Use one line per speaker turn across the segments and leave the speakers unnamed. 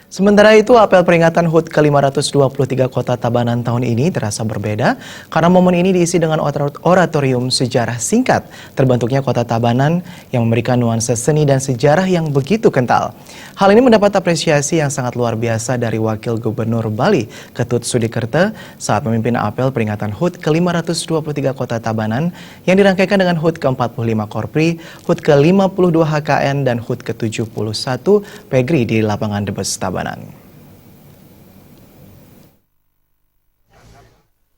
Sementara itu, apel peringatan HUT ke-523 Kota Tabanan tahun ini terasa berbeda karena momen ini diisi dengan oratorium sejarah singkat terbentuknya Kota Tabanan yang memberikan nuansa seni dan sejarah yang begitu kental. Hal ini mendapat apresiasi yang sangat luar biasa dari Wakil Gubernur Bali, Ketut Sudikerte, saat memimpin apel peringatan HUT ke-523 Kota Tabanan yang dirangkaikan dengan HUT ke-45 Korpri, HUT ke-52 HKN, dan HUT ke-71 Pegri di lapangan Debes Tabanan.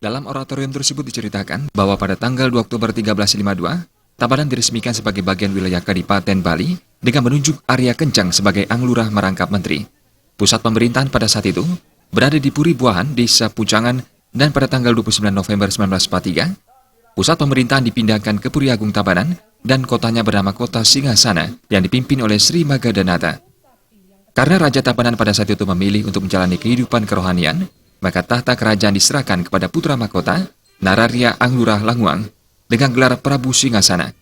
Dalam oratorium tersebut diceritakan bahwa pada tanggal 2 Oktober 1352, Tabanan diresmikan sebagai bagian wilayah Kadipaten Bali dengan menunjuk Arya Kencang sebagai Anglurah merangkap menteri. Pusat pemerintahan pada saat itu berada di Puri Buahan, Desa Pucangan, dan pada tanggal 29 November 1943, pusat pemerintahan dipindahkan ke Puri Agung Tabanan dan kotanya bernama Kota Singgasana yang dipimpin oleh Sri Magadanata. Karena Raja Tabanan pada saat itu memilih untuk menjalani kehidupan kerohanian, maka tahta kerajaan diserahkan kepada putra mahkota, Nararya Anglurah Languang, dengan gelar Prabu Singgasana.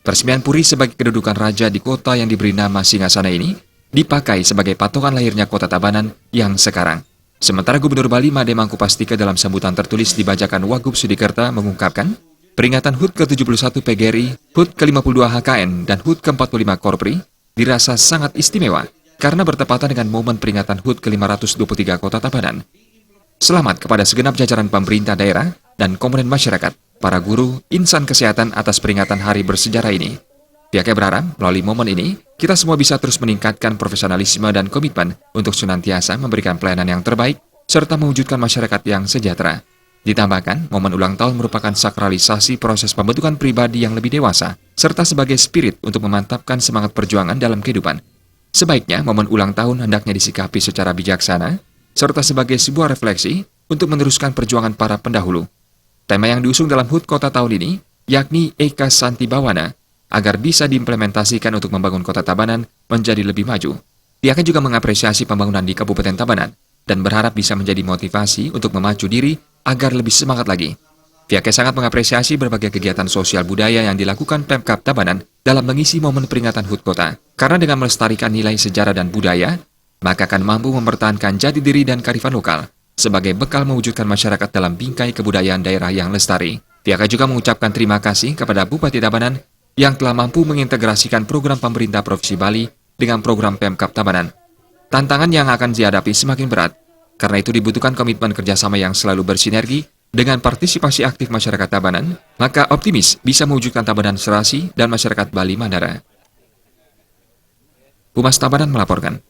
Peresmian Puri sebagai kedudukan raja di kota yang diberi nama Singgasana ini dipakai sebagai patokan lahirnya Kota Tabanan yang sekarang. Sementara Gubernur Bali Made Mangkupastika dalam sambutan tertulis di bajakan Wagub Sudikerta mengungkapkan, peringatan HUT ke-71 PGRI, HUT ke-52 HKN, dan HUT ke-45 Korpri dirasa sangat istimewa karena bertepatan dengan momen peringatan HUT ke-523 Kota Tabanan. Selamat kepada segenap jajaran pemerintah daerah dan komponen masyarakat, para guru, insan kesehatan atas peringatan hari bersejarah ini. Pihaknya berharap melalui momen ini, kita semua bisa terus meningkatkan profesionalisme dan komitmen untuk senantiasa memberikan pelayanan yang terbaik serta mewujudkan masyarakat yang sejahtera. Ditambahkan, momen ulang tahun merupakan sakralisasi proses pembentukan pribadi yang lebih dewasa serta sebagai spirit untuk memantapkan semangat perjuangan dalam kehidupan. Sebaiknya, momen ulang tahun hendaknya disikapi secara bijaksana, serta sebagai sebuah refleksi untuk meneruskan perjuangan para pendahulu. Tema yang diusung dalam HUT Kota tahun ini, yakni Eka Santibawana, agar bisa diimplementasikan untuk membangun Kota Tabanan menjadi lebih maju. Pihaknya juga mengapresiasi pembangunan di Kabupaten Tabanan, dan berharap bisa menjadi motivasi untuk memacu diri agar lebih semangat lagi. Pihaknya sangat mengapresiasi berbagai kegiatan sosial budaya yang dilakukan Pemkab Tabanan dalam mengisi momen peringatan HUT Kota. Karena dengan melestarikan nilai sejarah dan budaya, maka akan mampu mempertahankan jati diri dan kearifan lokal sebagai bekal mewujudkan masyarakat dalam bingkai kebudayaan daerah yang lestari. Pihaknya juga mengucapkan terima kasih kepada Bupati Tabanan yang telah mampu mengintegrasikan program pemerintah Provinsi Bali dengan program Pemkab Tabanan. Tantangan yang akan dihadapi semakin berat, karena itu dibutuhkan komitmen kerjasama yang selalu bersinergi dengan partisipasi aktif masyarakat Tabanan, maka optimis bisa mewujudkan Tabanan serasi dan masyarakat Bali Mandara. Humas Tabanan melaporkan.